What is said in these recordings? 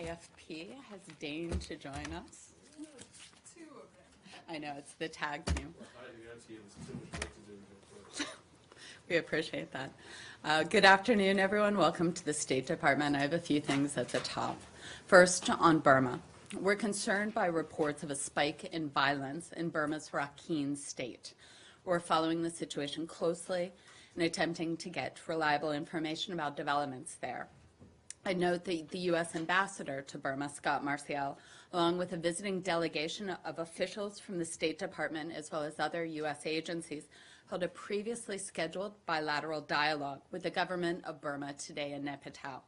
AFP has deigned to join us. Two of them. I know, it's the tag team. We appreciate that. Good afternoon, everyone. Welcome to the State Department. I have a few things at the top. First, on Burma. We're concerned by reports of a spike in violence in Burma's Rakhine state. We're following the situation closely and attempting to get reliable information about developments there. I note that the U.S. ambassador to Burma, Scott Marcial, along with a visiting delegation of officials from the State Department as well as other U.S. agencies, held a previously scheduled bilateral dialogue with the government of Burma today in Naypyidaw.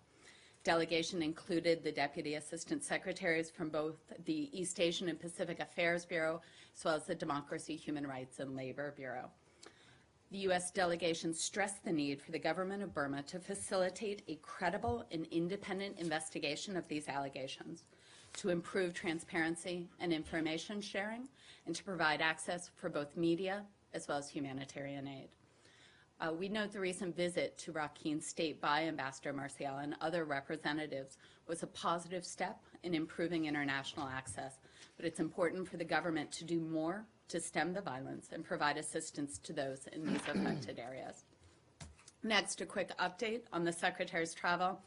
Delegation included the Deputy Assistant Secretaries from both the East Asian and Pacific Affairs Bureau as well as the Democracy, Human Rights, and Labor Bureau. The U.S. delegation stressed the need for the government of Burma to facilitate a credible and independent investigation of these allegations, to improve transparency and information sharing, and to provide access for both media as well as humanitarian aid. We note the recent visit to Rakhine State by Ambassador Marcial and other representatives was a positive step in improving international access, but it's important for the government to do more to stem the violence and provide assistance to those in these affected areas. Next, a quick update on the Secretary's travel.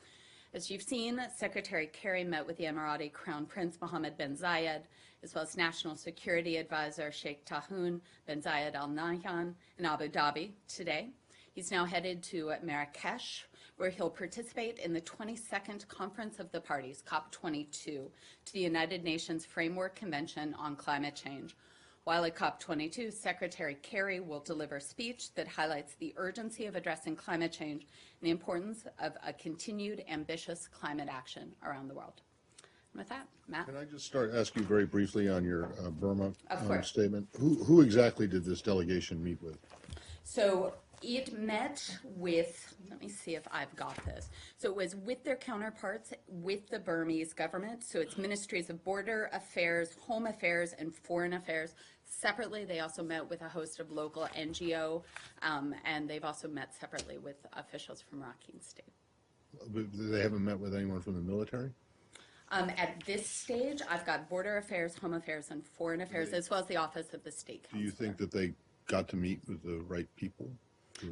As you've seen, Secretary Kerry met with the Emirati Crown Prince Mohammed bin Zayed, as well as National Security Advisor Sheikh Tahoun bin Zayed Al Nahyan in Abu Dhabi today. He's now headed to Marrakesh, where he'll participate in the 22nd Conference of the Parties, COP22, to the United Nations Framework Convention on Climate Change. While at COP22, Secretary Kerry will deliver a speech that highlights the urgency of addressing climate change and the importance of a continued ambitious climate action around the world. And with that, Matt. Can I just ask you very briefly on your Burma statement? Who exactly did this delegation meet with? So it met with, let me see if I've got this. So it was with their counterparts with the Burmese government. So it's Ministries of Border Affairs, Home Affairs, and Foreign Affairs. Separately, they also met with a host of local NGO, and they've also met separately with officials from Rakhine State. But they haven't met with anyone from the military? At this stage, I've got Border Affairs, Home Affairs, and Foreign Affairs, as well as the Office of the State Counselor. Do you think that they got to meet with the right people?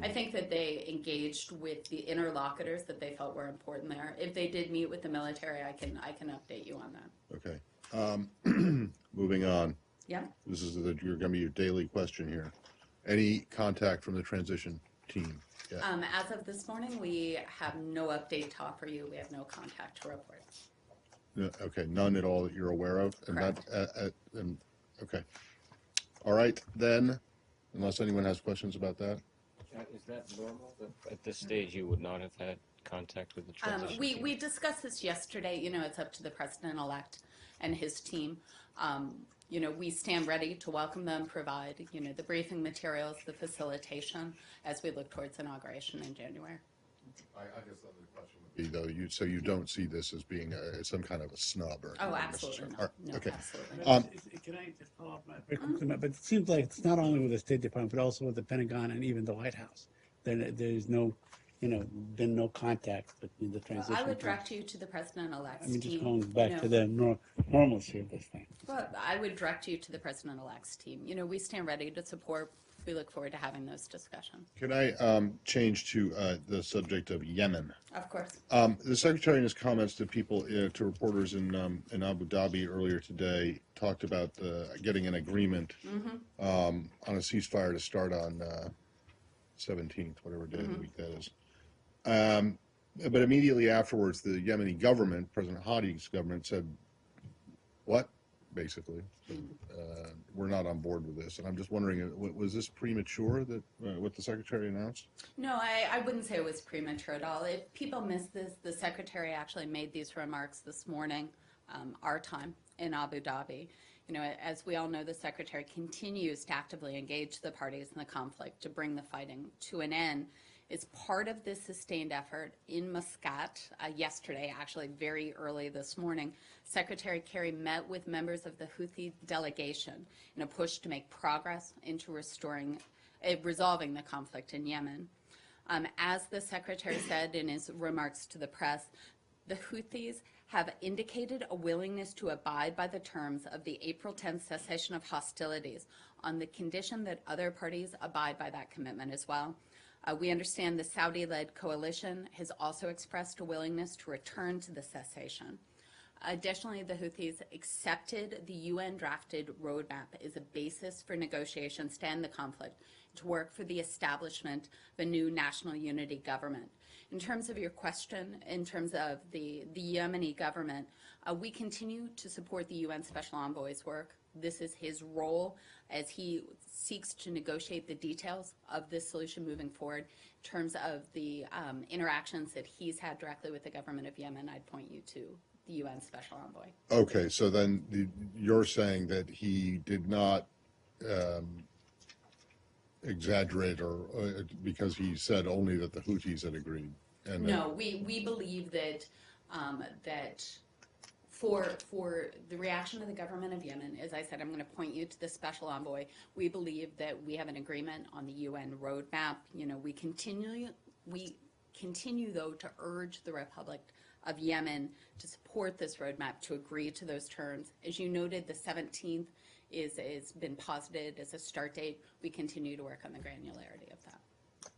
I think that they engaged with the interlocutors that they felt were important there. If they did meet with the military, I can update you on that. Okay. Moving on. Yeah. This is you're going to be your daily question here. Any contact from the transition team? Yeah. As of this morning, we have no update to offer you. We have no contact to report. No, okay, none at all that you're aware of? And correct. Okay. All right, then, unless anyone has questions about that. Is that normal? At this stage, you would not have had contact with the transition team? We discussed this yesterday. You know, it's up to the president-elect and his team. You know, we stand ready to welcome them, provide, you know, the briefing materials, the facilitation, as we look towards inauguration in January. I guess the other question would be, though, so you don't see this as being some kind of a snub or anything? Oh, absolutely not. No, okay. Absolutely. Can I just follow up very quickly? But it seems like it's not only with the State Department, but also with the Pentagon and even the White House. There's no, been no contact between the transition. I would direct you to the president-elect's team. Just going back to the normalcy of this thing. Well, I would direct you to the president-elect's team. You know, we stand ready to support. We look forward to having those discussions. Can I change to the subject of Yemen? Of course. The Secretary in his comments to people, to reporters in Abu Dhabi earlier today, talked about getting an agreement on a ceasefire to start on 17th, whatever day of the week that is. But immediately afterwards, the Yemeni government, President Hadi's government, said, what? Basically, we're not on board with this. And I'm just wondering, was this premature, that what the Secretary announced? No, I wouldn't say it was premature at all. If people missed this, the Secretary actually made these remarks this morning, our time, in Abu Dhabi. You know, as we all know, the Secretary continues to actively engage the parties in the conflict to bring the fighting to an end. It's part of this sustained effort in Muscat. Yesterday, actually very early this morning, Secretary Kerry met with members of the Houthi delegation in a push to make progress into resolving the conflict in Yemen. As the Secretary said in his remarks to the press, the Houthis have indicated a willingness to abide by the terms of the April 10th cessation of hostilities on the condition that other parties abide by that commitment as well. We understand the Saudi-led coalition has also expressed a willingness to return to the cessation. Additionally, the Houthis accepted the UN-drafted roadmap as a basis for negotiations to end the conflict, to work for the establishment of a new national unity government. In terms of your question, in terms of the Yemeni government, we continue to support the UN Special Envoy's work. This is his role as he seeks to negotiate the details of this solution moving forward. In terms of the interactions that he's had directly with the government of Yemen, I'd point you to the UN Special Envoy. Okay, so then you're saying that he did not exaggerate or because he said only that the Houthis had agreed. And no, we believe that that for the reaction of the government of Yemen, as I said, I'm going to point you to the special envoy. We believe that we have an agreement on the UN roadmap. You know, we continue though to urge the Republic of Yemen to support this roadmap, to agree to those terms. As you noted, the 17th is been posited as a start date. We continue to work on the granularity of that.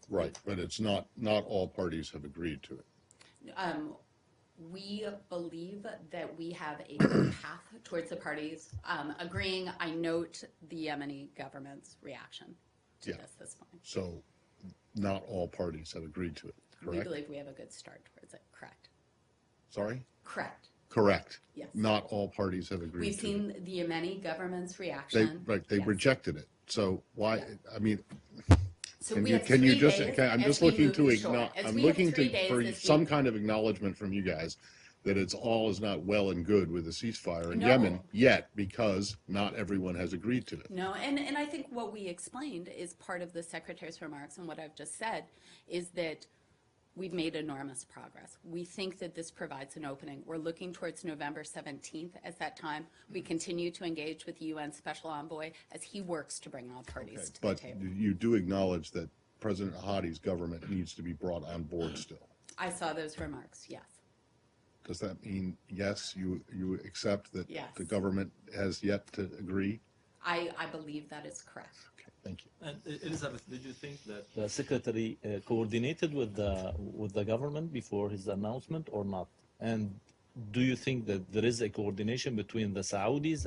right, but it's not all parties have agreed to it. We believe that we have a good path towards the parties agreeing. I note the Yemeni government's reaction to this point. So not all parties have agreed to it, correct? We believe we have a good start towards it. Correct. Sorry? Correct. Correct. Yes. Not all parties have agreed We've to seen it. the Yemeni government's reaction. They Yes. rejected it. So why, Yeah. I mean, So can we you, have can you 3 just, days okay, I'm as just we looking move to, short. As I'm we have looking 3 to, days for as we- some kind of acknowledgement from you guys that it's all is not well and good with the ceasefire in No. Yemen yet because not everyone has agreed to it. No, and I think what we explained is part of the Secretary's remarks and what I've just said is that we've made enormous progress. We think that this provides an opening. We're looking towards November 17th as that time. We continue to engage with the UN Special Envoy as he works to bring all parties Okay, to but the table. you do acknowledge that President Hadi's government needs to be brought on board still. I saw those remarks, yes. Does that mean, yes, you accept that Yes. the government has yet to agree? I believe that is correct. Okay, thank you. And Elizabeth, did you think that the secretary coordinated with the government before his announcement or not? And do you think that there is a coordination between the Saudis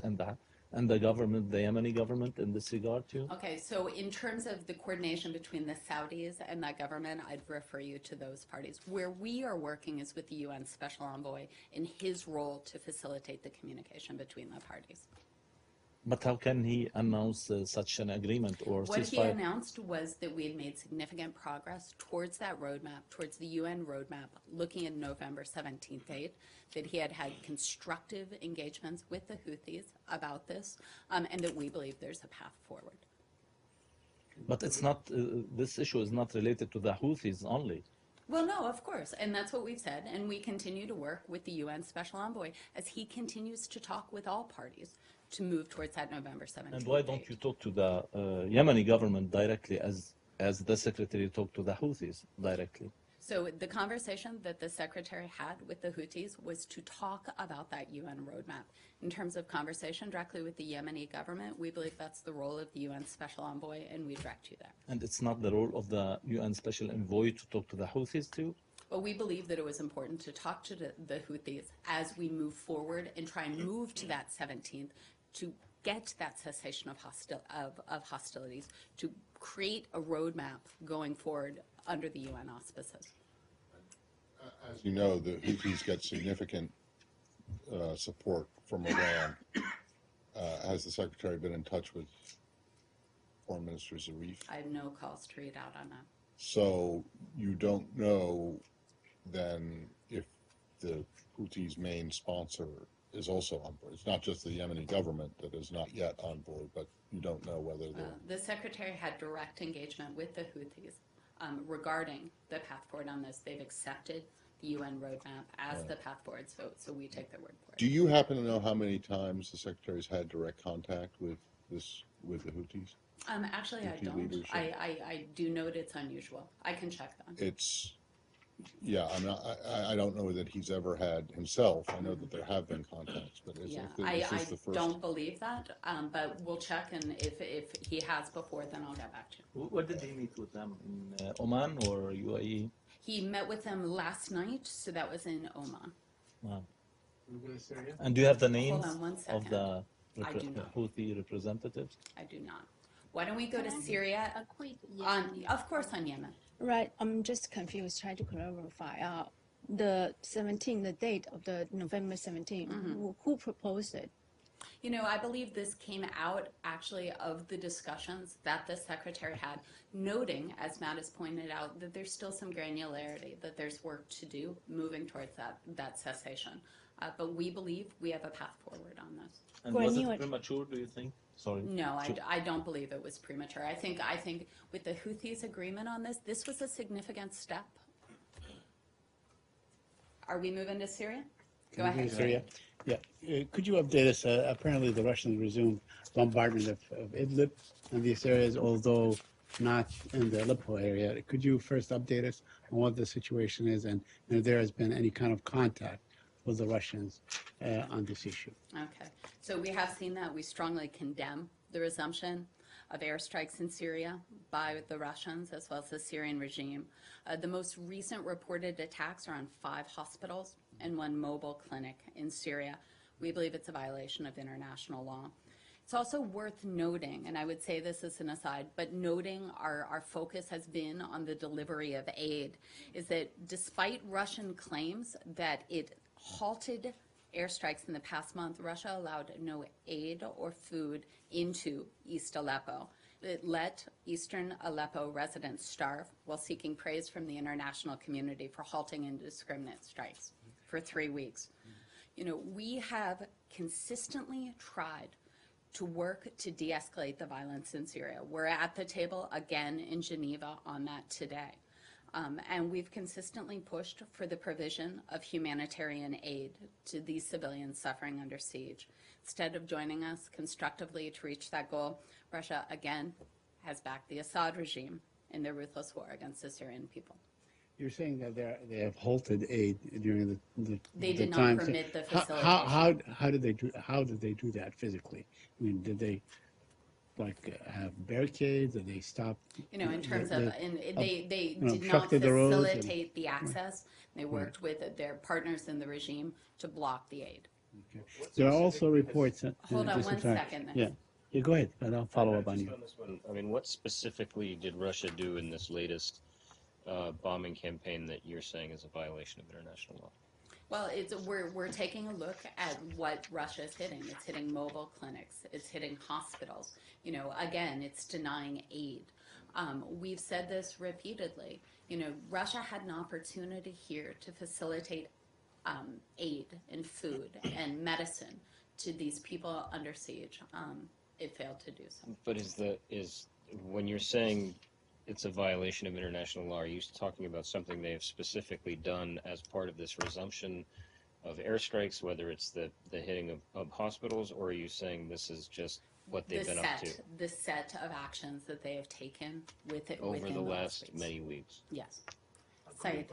and the government, the Yemeni government, in this regard too? Okay, so in terms of the coordination between the Saudis and that government, I'd refer you to those parties. Where we are working is with the UN Special Envoy in his role to facilitate the communication between the parties. But how can he announce such an agreement or What he ceasefire? announced was that we had made significant progress towards that roadmap, towards the UN roadmap, looking at November 17th date, that he had had constructive engagements with the Houthis about this, and that we believe there's a path forward. But it's not. This issue is not related to the Houthis only. Well, no, of course, and that's what we've said, and we continue to work with the UN Special Envoy as he continues to talk with all parties to move towards that November 17th And why don't you talk to the Yemeni government directly as the secretary talked to the Houthis directly? So the conversation that the Secretary had with the Houthis was to talk about that UN roadmap. In terms of conversation directly with the Yemeni government, we believe that's the role of the UN Special Envoy, and we direct you there. And it's not the role of the UN Special Envoy to talk to the Houthis too? But we believe that it was important to talk to the Houthis as we move forward and try and move to that 17th to get that cessation of hostilities, to create a roadmap going forward under the UN auspices. As you know, the Houthis get significant support from Iran. Has the Secretary been in touch with Foreign Minister Zarif? I have no calls to read out on that. So you don't know then if the Houthis' main sponsor is also on board. It's not just the Yemeni government that is not yet on board, but you don't know whether they're... The Secretary had direct engagement with the Houthis regarding the path forward on this. They've accepted the UN roadmap as the path forward, so we take their word for it. Do you happen to know how many times the Secretary's had direct contact with the Houthis? Actually, I Houthi don't. leadership? I do note it's unusual. I can check that. It's Yeah, I don't know that he's ever had himself. I know that there have been contacts, but Yeah, this I is the first. don't believe that, but we'll check, and if he has before, then I'll get back to you. Where did he meet with them? In Oman or UAE? He met with them last night, so that was in Oman. Wow. And do you have the names on one of second. the I do not. Houthi representatives? I do not. Why don't we go to Syria? A quick Of course, on Yemen. Right, I'm just confused, trying to clarify. The 17, the date of the November 17, who proposed it? You know, I believe this came out actually of the discussions that the secretary had, noting, as Matt has pointed out, that there's still some granularity, that there's work to do moving towards that cessation. But we believe we have a path forward on this. And was Granular. it premature, do you think? Sorry. No, I don't believe it was premature. I think with the Houthis' agreement on this was a significant step. Are we moving to Syria? Go ahead. Syria? Yeah. Could you update us? Apparently, the Russians resumed bombardment of Idlib and these areas, although not in the Aleppo area. Could you first update us on what the situation is and if there has been any kind of contact with the Russians on this issue? Okay. So we have seen that. We strongly condemn the resumption of airstrikes in Syria by the Russians as well as the Syrian regime. The most recent reported attacks are on 5 hospitals and 1 mobile clinic in Syria. We believe it's a violation of international law. It's also worth noting, and I would say this as an aside, but noting our focus has been on the delivery of aid, is that despite Russian claims that it halted airstrikes in the past month, Russia allowed no aid or food into East Aleppo. It let Eastern Aleppo residents starve while seeking praise from the international community for halting indiscriminate strikes for 3 weeks. You know, we have consistently tried to work to de-escalate the violence in Syria. We're at the table again in Geneva on that today. And we've consistently pushed for the provision of humanitarian aid to these civilians suffering under siege. Instead of joining us constructively to reach that goal, Russia again has backed the Assad regime in their ruthless war against the Syrian people. You're saying that they have halted aid during They the did not time. permit the How did they do that physically? I mean, did they have barricades? Did they stop? You know, in terms of, they did not obstructed the roads facilitate the access. They worked with their partners in the regime to block the aid. Okay. There are also reports. Hold on just- one sorry. second then. Yeah. Yeah, go ahead, and I'll follow up on you. On this one, I mean, what specifically did Russia do in this latest bombing campaign that you're saying is a violation of international law? Well, we're taking a look at what Russia is hitting. It's hitting mobile clinics. It's hitting hospitals. You know, again, it's denying aid. We've said this repeatedly. You know, Russia had an opportunity here to facilitate aid and food and medicine to these people under siege. It failed to do so. But when you're saying it's a violation of international law, are you talking about something they have specifically done as part of this resumption of airstrikes, whether it's the hitting of hospitals, or are you saying this is just what they've been up to The set of actions that they have taken with it over within the last last many weeks? Yes. Sorry.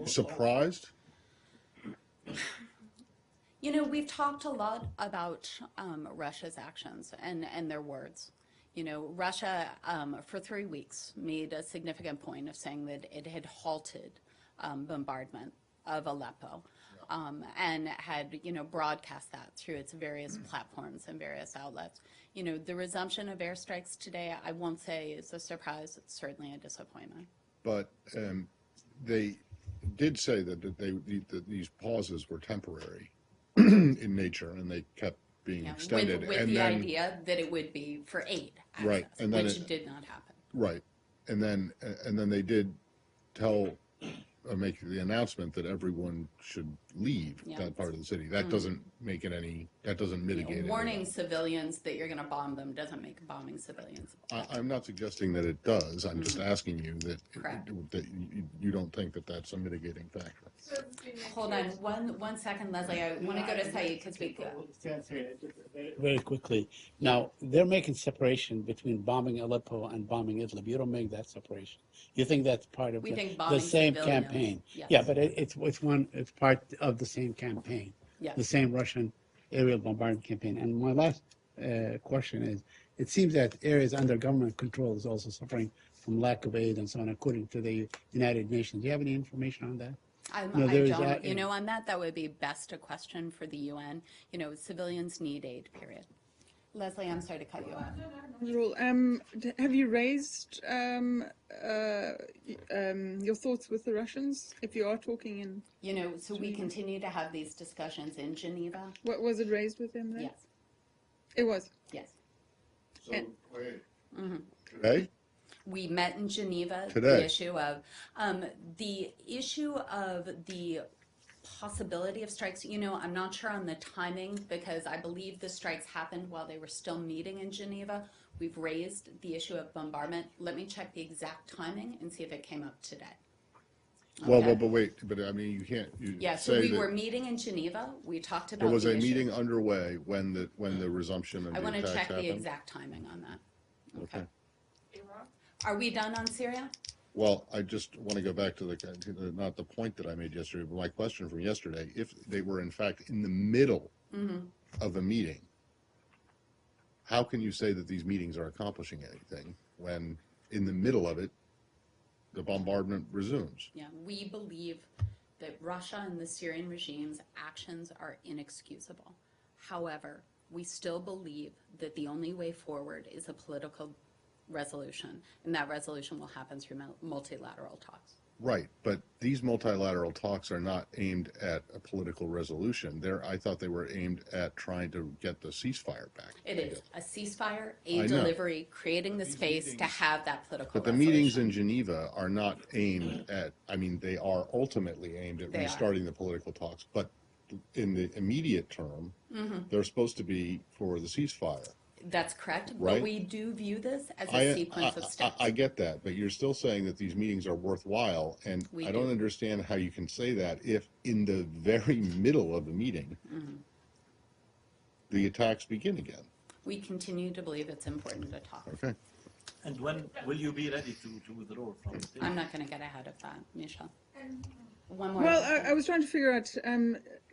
Surprised? You know, we've talked a lot about Russia's actions and their words. You know, Russia, for 3 weeks, made a significant point of saying that it had halted bombardment of Aleppo and had, you know, broadcast that through its various platforms and various outlets. You know, the resumption of airstrikes today, I won't say is a surprise. It's certainly a disappointment. But they did say that these pauses were temporary in nature, and they kept being Yeah, extended. with and the then, idea that it would be for aid access, Right, and then which did not happen. right, and then they did make the announcement that everyone should leave Yeah. that part of the city. That doesn't make it any, that doesn't mitigate it. Warning civilians that you're going to bomb them doesn't make bombing civilians. I'm not suggesting that it does. I'm just asking you Correct. that you don't think that that's a mitigating factor. So it's being Hold on, one second, Leslie. I want to go to Saeed because we. Very quickly. Now, they're making separation between bombing Aleppo and bombing Idlib. You don't make that separation. You think that's part of We think the bombing same civilians, campaign. yes. Yeah, but it's part of the same campaign. Yes. The same Russian aerial bombardment campaign. And my last question is, it seems that areas under government control is also suffering from lack of aid and so on, according to the United Nations. Do you have any information on that? I there is don't. that- On that would be best a question for the UN. Civilians need aid, period. Leslie, I'm sorry to cut you off. Rule. Have you raised your thoughts with the Russians? If you are talking in, So we continue to have these discussions in Geneva. what was it raised with them then? Yes, It was. yes. So, wait. Mm-hmm. Today? We met in Geneva. Today. The issue of the possibility of strikes. I'm not sure on the timing because I believe the strikes happened while they were still meeting in Geneva. We've raised the issue of bombardment. Let me check the exact timing and see if it came up today. Well, Okay. but wait, but I mean, you can't, you Yeah, so say we were that meeting in Geneva. We talked about there was the a issue. meeting underway when the resumption of I the want to attacks check happened? the exact timing on that. Okay. Are we done on Syria? Well, I just want to go back to not the point that I made yesterday, but my question from yesterday. If they were in fact in the middle of a meeting, how can you say that these meetings are accomplishing anything when in the middle of it, the bombardment resumes? Yeah, we believe that Russia and the Syrian regime's actions are inexcusable. However, we still believe that the only way forward is a political resolution, and that resolution will happen through multilateral talks. Right, but these multilateral talks are not aimed at a political resolution. I thought they were aimed at trying to get the ceasefire back. It is a ceasefire, I aid know. delivery, creating the These space to meetings- have that political But the resolution. meetings in Geneva are not aimed at, I mean, they are ultimately aimed at They are. restarting the political talks, but in the immediate term, they're supposed to be for the ceasefire. That's correct, but Right. we do view this as a sequence of steps. I get that, but you're still saying that these meetings are worthwhile, and We I don't do. understand how you can say that if in the very middle of the meeting, the attacks begin again. We continue to believe it's important to talk. Okay. And when will you be ready to withdraw from the I'm not going to get ahead of that, Michelle. One more. Well, I was trying to figure out.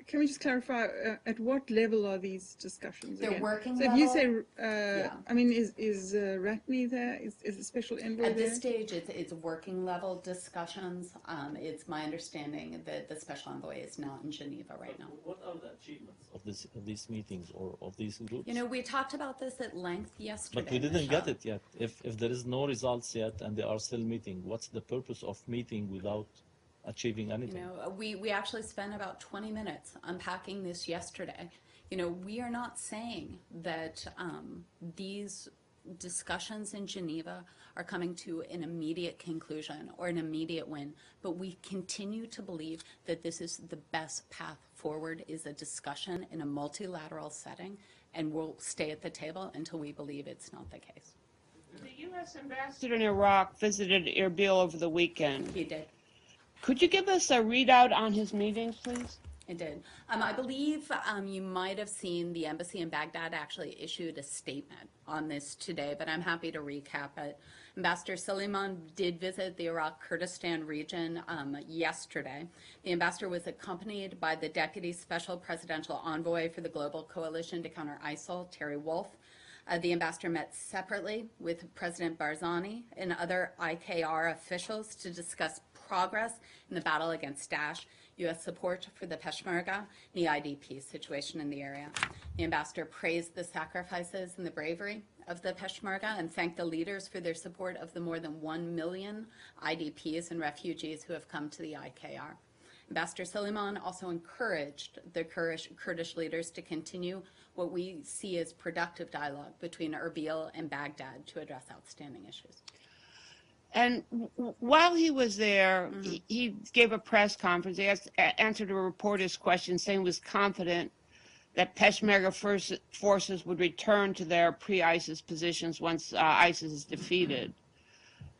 Can we just clarify at what level are these discussions? They're again? working So if you level. say, I mean, is Ratney there? Is the special envoy At there? this stage, it's working level discussions. It's my understanding that the special envoy is not in Geneva right now. What are the achievements of these meetings or of these groups? We talked about this at length yesterday. But we didn't Michelle. get it yet. If there is no results yet and they are still meeting, what's the purpose of meeting without achieving anything? We actually spent about 20 minutes unpacking this yesterday. We are not saying that these discussions in Geneva are coming to an immediate conclusion or an immediate win, but we continue to believe that this is the best path forward, is a discussion in a multilateral setting, and we'll stay at the table until we believe it's not the case. The U.S. ambassador in Iraq visited Erbil over the weekend. He did. Could you give us a readout on his meetings, please? It did. I believe you might have seen the embassy in Baghdad actually issued a statement on this today, but I'm happy to recap it. Ambassador Suleiman did visit the Iraq Kurdistan region yesterday. The ambassador was accompanied by the Deputy Special Presidential Envoy for the Global Coalition to Counter ISIL, Terry Wolf. The ambassador met separately with President Barzani and other IKR officials to discuss progress in the battle against Daesh, U.S. support for the Peshmerga, and the IDP situation in the area. The ambassador praised the sacrifices and the bravery of the Peshmerga and thanked the leaders for their support of the more than 1 million IDPs and refugees who have come to the IKR. Ambassador Suleiman also encouraged the Kurdish leaders to continue what we see as productive dialogue between Erbil and Baghdad to address outstanding issues. And while he was there, he gave a press conference. He answered a reporter's question saying he was confident that Peshmerga forces would return to their pre-ISIS positions once ISIS is defeated.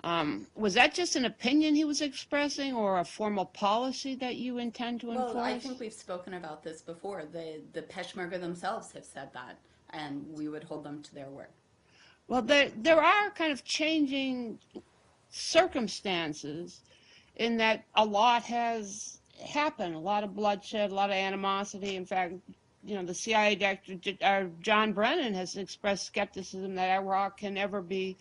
Was that just an opinion he was expressing or a formal policy that you intend to enforce? Well, I think we've spoken about this before. The Peshmerga themselves have said that, and we would hold them to their word. Well, there are kind of changing circumstances in that a lot has happened, a lot of bloodshed, a lot of animosity. In fact, the CIA director, John Brennan, has expressed skepticism that Iraq can ever be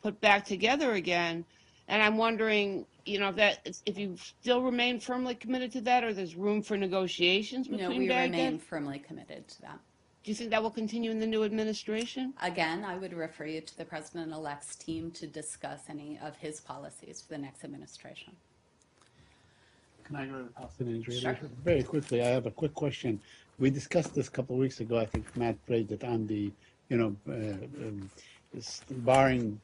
put back together again. And I'm wondering, if you still remain firmly committed to that, or there's room for negotiations between No, we Baghdad? remain firmly committed to that. Do you think that will continue in the new administration? Again, I would refer you to the President-elect's team to discuss any of his policies for the next administration. Can I go to the Palestinian Israeli Sure. issue? Very quickly, I have a quick question. We discussed this a couple of weeks ago. I think Matt raised it on the, barring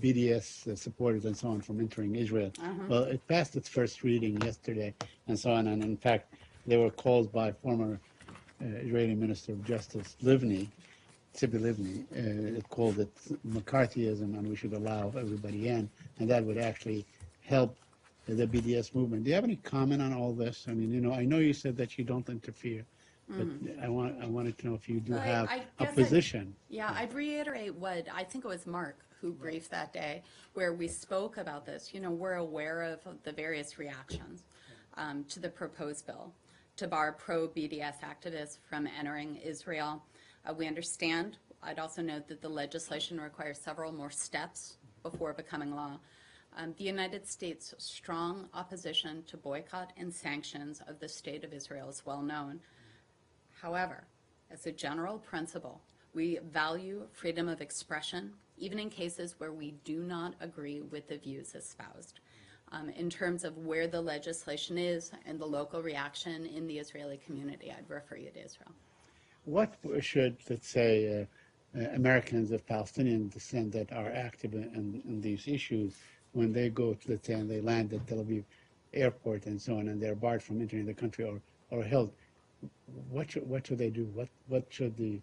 BDS supporters and so on from entering Israel. Well, it passed its first reading yesterday and so on. And in fact, they were called by former Israeli Minister of Justice Tzipi Livni. It called it McCarthyism, and we should allow everybody in. And that would actually help the BDS movement. Do you have any comment on all this? I mean, I know you said that you don't interfere, but I wanted to know if you do Well, have I a guess position. I'd reiterate what I think it was Mark who briefed that day, where we spoke about this. We're aware of the various reactions to the proposed bill to bar pro-BDS activists from entering Israel. We understand. I'd also note that the legislation requires several more steps before becoming law. The United States' strong opposition to boycott and sanctions of the State of Israel is well known. However, as a general principle, we value freedom of expression, even in cases where we do not agree with the views espoused. In terms of where the legislation is and the local reaction in the Israeli community, I'd refer you to Israel. What should, let's say, Americans of Palestinian descent that are active in these issues, when they go, let's say, and they land at Tel Aviv airport and so on, and they're barred from entering the country or held, what should they do? What do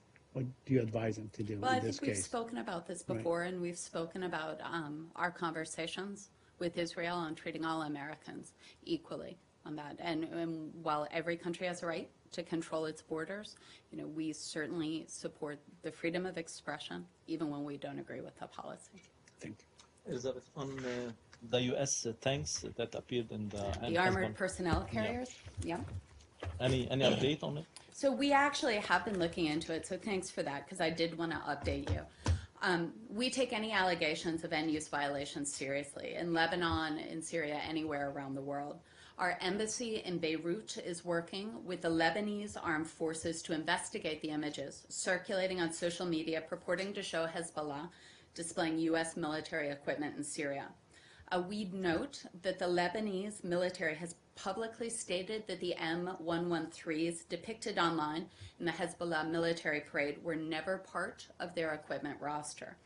you advise them to do Well, in I this think we've case? spoken about this before, and we've spoken about our conversations with Israel on treating all Americans equally on that. And while every country has a right to control its borders, we certainly support the freedom of expression, even when we don't agree with the policy. Thank you. Elizabeth, on the U.S. Tanks that appeared in The armored personnel carriers, yeah. Any update on it? So we actually have been looking into it, so thanks for that, because I did want to update you. We take any allegations of end-use violations seriously, in Lebanon, in Syria, anywhere around the world. Our embassy in Beirut is working with the Lebanese armed forces to investigate the images circulating on social media purporting to show Hezbollah displaying U.S. military equipment in Syria. We'd note that the Lebanese military has publicly stated that the M113s depicted online in the Hezbollah military parade were never part of their equipment roster.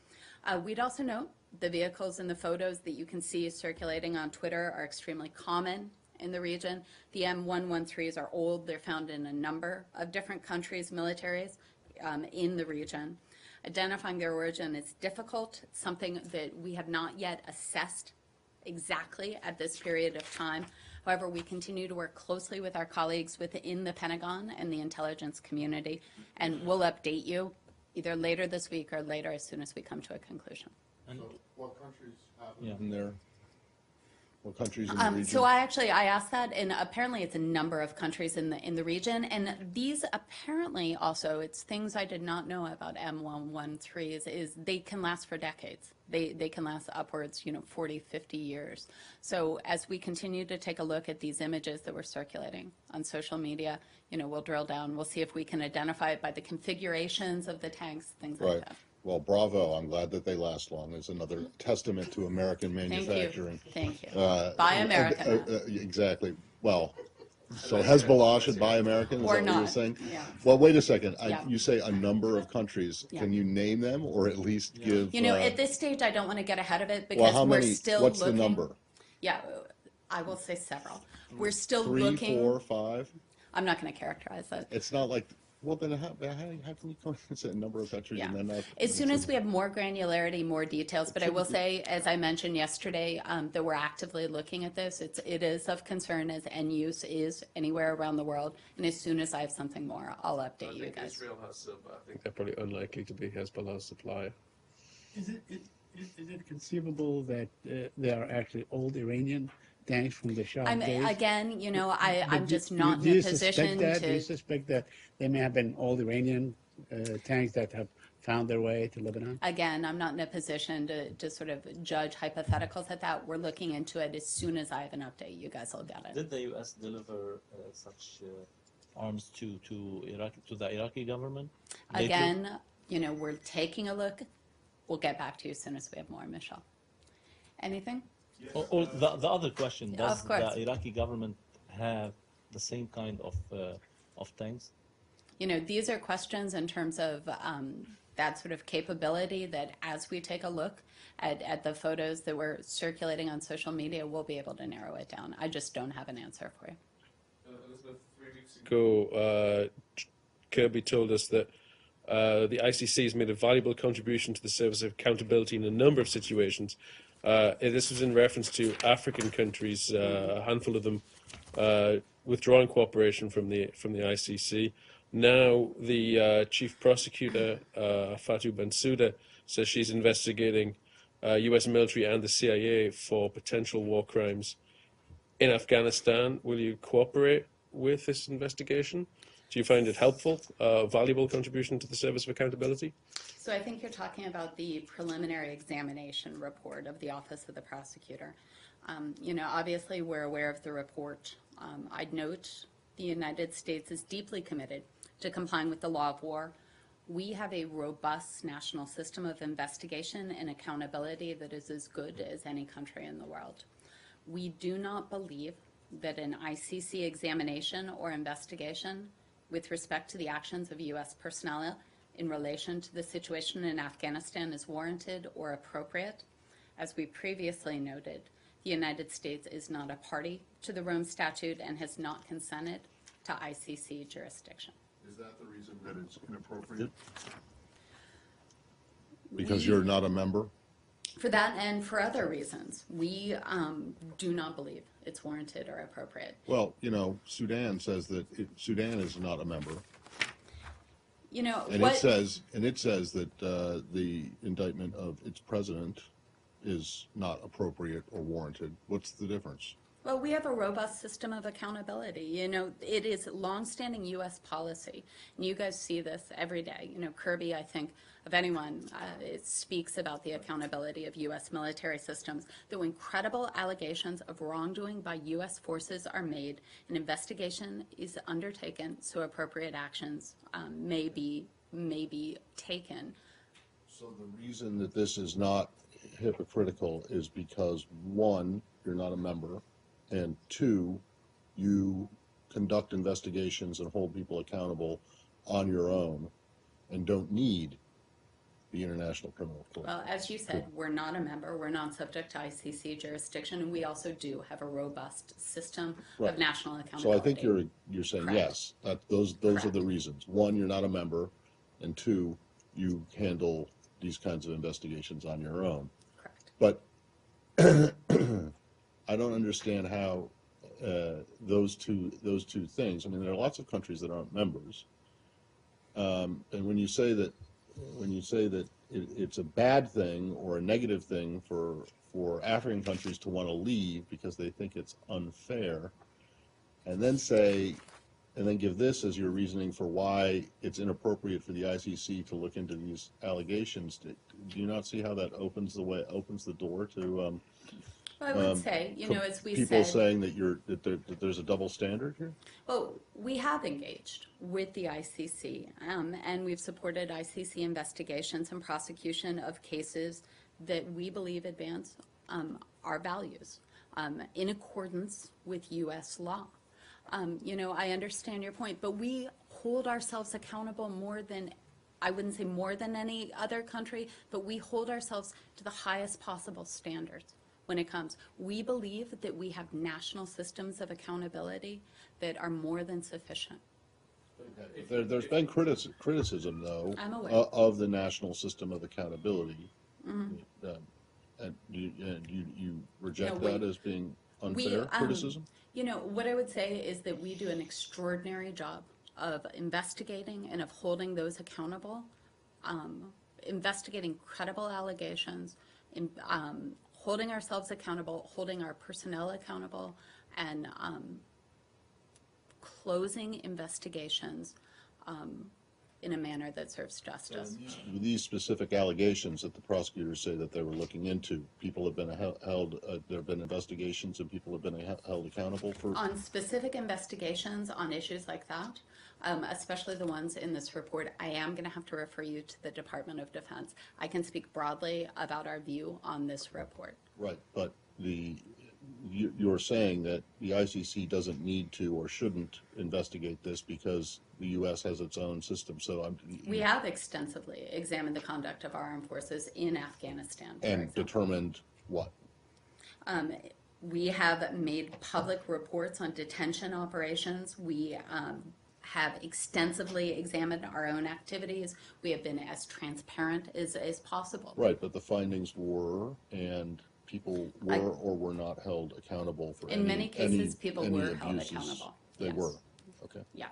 We'd also note the vehicles and the photos that you can see circulating on Twitter are extremely common in the region. The M113s are old. They're found in a number of different countries' militaries in the region. Identifying their origin is difficult. It's something that we have not yet assessed exactly at this period of time. However, we continue to work closely with our colleagues within the Pentagon and the intelligence community, and we'll update you either later this week or later as soon as we come to a conclusion. And So what countries have Yeah. in there? What countries in the region? So I asked that, and apparently it's a number of countries in the region, and these apparently also, it's things I did not know about M113s, is they can last for decades. They can last upwards, 40, 50 years. So as we continue to take a look at these images that were circulating on social media, we'll drill down. We'll see if we can identify it by the configurations of the tanks, things like Right. that. Well, bravo. I'm glad that they last long. It's another testament to American Thank manufacturing. you. Thank you. Buy American. Exactly. Well, so Hezbollah should buy American? Is Or that what you're not. saying? Yeah. Well, wait a second. Yeah. You say a number of countries. Yeah. Can you name them or at least give? At this stage, I don't want to get ahead of it because well, how we're many? still What's looking. the number? Yeah, I will say several. We're still 3, looking. 4, 5? I'm not going to characterize it. It's not like Well, then how can you come and say a number of countries Yeah. and then not? As soon as we have more granularity, more details, but I will say, as I mentioned yesterday, that we're actively looking at this. It is of concern as end use is anywhere around the world, and as soon as I have something more, I'll update you guys. Israel has some, I think they're probably unlikely to be Hezbollah's supplier. Is it conceivable that there are actually old Iranian tanks from the Shah days? Again, you know, I'm But just do not in you a position Do you to, suspect that they may have been old Iranian tanks that have found their way to Lebanon? again, I'm not in a position to sort of judge hypotheticals at that. We're looking into it. As soon as I have an update, you guys will get it. Did the U.S. deliver such arms to the Iraqi government? lately? Again, you know, we're taking a look. We'll get back to you as soon as we have more, Michelle. Anything? Or the other question: Yeah, does of course. the Iraqi government have the same kind of tanks? You know, these are questions in terms of that sort of capability that as we take a look at the photos that were circulating on social media, we'll be able to narrow it down. I just don't have an answer for you. Elizabeth, 3 weeks ago, Kirby told us that the ICC has made a valuable contribution to the service of accountability in a number of situations. This was in reference to African countries, a handful of them withdrawing cooperation from the ICC. Now the chief prosecutor, Fatou Bensouda, says she's investigating U.S. military and the CIA for potential war crimes in Afghanistan. Will you cooperate with this investigation? Do you find it helpful, valuable contribution to the Service of Accountability? So I think you're talking about the preliminary examination report of the Office of the Prosecutor. You know, obviously we're aware of the report. I'd note the United States is deeply committed to complying with the law of war. We have a robust national system of investigation and accountability that is as good as any country in the world. We do not believe that an ICC examination or investigation with respect to the actions of U.S. personnel in relation to the situation in Afghanistan is warranted or appropriate. As we previously noted, the United States is not a party to the Rome Statute and has not consented to ICC jurisdiction. Is that the reason that it's inappropriate? Because you're not a member? For that and for other reasons, we do not believe it's warranted or appropriate. Well, you know, Sudan says that Sudan is not a member, You know, and what, it says that the indictment of its president is not appropriate or warranted. What's the difference? well, we have a robust system of accountability. You know, it is longstanding U.S. policy, and you guys see this every day. You know, Kirby, I think, of anyone, it speaks about the accountability of U.S. military systems. Though incredible allegations of wrongdoing by U.S. forces are made, an investigation is undertaken, so appropriate actions may be taken. So the reason that this is not hypocritical is because, one, you're not a member, and two, you conduct investigations and hold people accountable on your own and don't need the International Criminal Court. Well, as you said, we're not a member, we're not subject to ICC jurisdiction, and we also do have a robust system Right. of national So accountability. I think you're saying Correct. yes, that those are the reasons. One, you're not a member, and two, you handle these kinds of investigations on your own. Correct. But I don't understand how those two things. I mean, there are lots of countries that aren't members, and when you say that it's a bad thing or a negative thing for African countries to want to leave because they think it's unfair, and then give this as your reasoning for why it's inappropriate for the ICC to look into these allegations. Do you not see how that opens the door to Well, I would say, you know, as we people said, saying that there's a double standard here? well, we have engaged with the ICC, and we've supported ICC investigations and prosecution of cases that we believe advance our values in accordance with U.S. law. You know, I understand your point, but we hold ourselves accountable more than, I wouldn't say more than any other country, but we hold ourselves to the highest possible standards when it comes. We believe that we have national systems of accountability that are more than sufficient. There's been criticism, though, I'm aware. of the national system of accountability. And you reject No, that as being we, unfair criticism? You know, what I would say is that we do an extraordinary job of investigating and of holding those accountable, investigating credible allegations, holding ourselves accountable, holding our personnel accountable, and closing investigations in a manner that serves justice. These specific allegations that the prosecutors say that they were looking into, people have been held, there have been investigations and people have been held accountable for? On specific investigations on issues like that, especially the ones in this report, I am going to have to refer you to the Department of Defense. I can speak broadly about our view on this report. Right, but you're saying that the ICC doesn't need to or shouldn't investigate this because the U.S. has its own system. So we have extensively examined the conduct of our armed forces in Afghanistan, for and example. determined what? We have made public reports on detention operations. We have extensively examined our own activities. We have been as transparent as possible. Right, but the findings were, and people were or were not held accountable for in many cases, people any were held abuses. accountable. They Yes. were, okay. Yeah.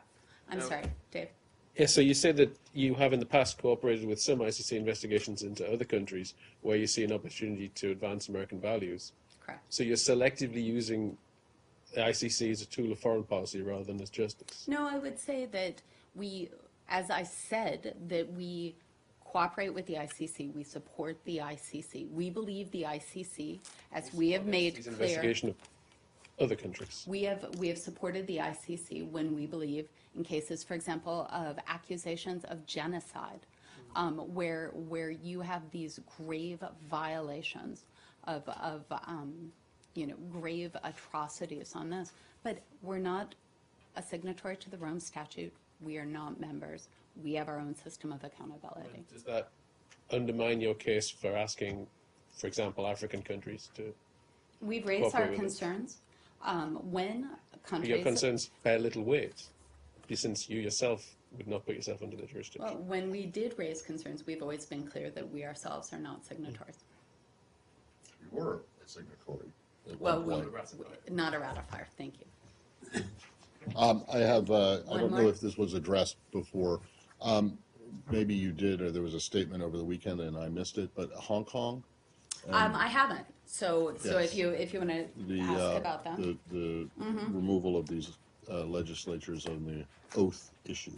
I'm sorry, Dave. Yeah, so you said that you have in the past cooperated with some ICC investigations into other countries where you see an opportunity to advance American values. Correct. So you're selectively using the ICC as a tool of foreign policy rather than as justice. No, I would say that we, as I said, that we cooperate with the ICC. We support the ICC. We believe the ICC, as we have made It's clear, investigation of other countries. we have supported the ICC when we believe in cases, for example, of accusations of genocide, where you have these grave violations of grave atrocities on this. But we're not a signatory to the Rome Statute. We are not members. We have our own system of accountability. Does that undermine your case for asking, for example, African countries to We've raised our cooperate with us? concerns when countries. your concerns bear little weight, since you yourself would not put yourself under the jurisdiction? Well, when we did raise concerns, we've always been clear that we ourselves are not signatories. You were a signatory at Well, one we, point. not a ratifier. Thank you. I have, I don't know more? if this was addressed before. Maybe you did, or there was a statement over the weekend and I missed it, but Hong Kong? I haven't. So Yes. if you want to ask about that. The removal of these legislatures on the oath issue.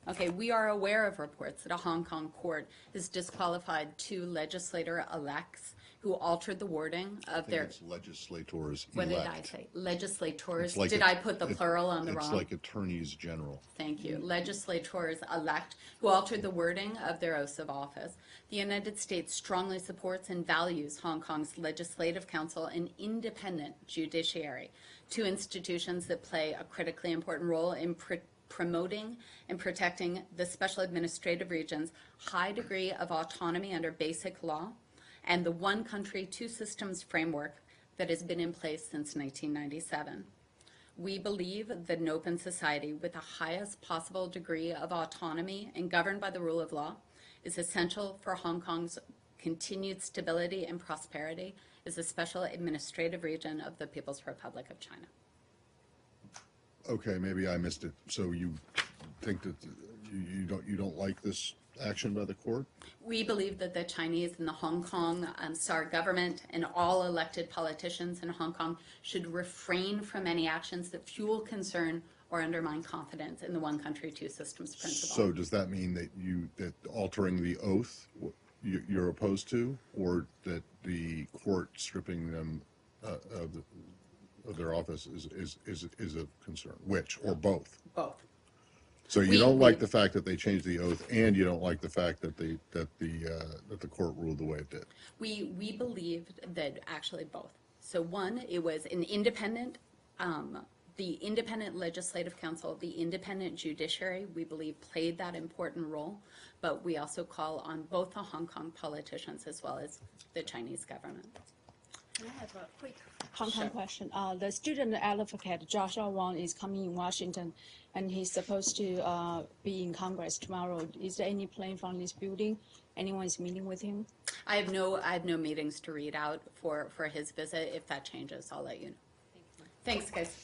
Okay, we are aware of reports that a Hong Kong court has disqualified 2 legislator-elects who altered the wording of I think their. it's legislators What did I elect. say? Legislators. It's like Did a- I put the plural on the It's wrong? like attorneys general. Thank you. Legislators-elect who altered the wording of their oaths of office. The United States strongly supports and values Hong Kong's Legislative Council and independent judiciary, 2 institutions that play a critically important role in promoting and protecting the special administrative region's high degree of autonomy under basic law and the one country, 2 systems framework that has been in place since 1997. We believe that an open society with the highest possible degree of autonomy and governed by the rule of law is essential for Hong Kong's continued stability and prosperity as a special administrative region of the People's Republic of China. Okay, maybe I missed it. So you think that you don't like this action by the court? We believe that the Chinese and the Hong Kong SAR government and all elected politicians in Hong Kong should refrain from any actions that fuel concern or undermine confidence in the one country, 2 systems principle. So does that mean that altering the oath you're opposed to, or that the court stripping them of their office is a concern? Which, or both? Both. So you We- don't like we- the fact that they changed the oath, and you don't like the fact that the court ruled the way it did. We believed that actually both. So one, it was an independent The independent legislative council, the independent judiciary, we believe played that important role, but we also call on both the Hong Kong politicians as well as the Chinese government. Can I have a quick Hong Kong question? The student advocate Joshua Wong is coming in Washington, and he's supposed to be in Congress tomorrow. Is there any plan from this building? Anyone is meeting with him? I have no meetings to read out for his visit. If that changes, I'll let you know. Thanks, guys.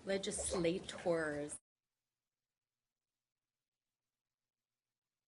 Legislators.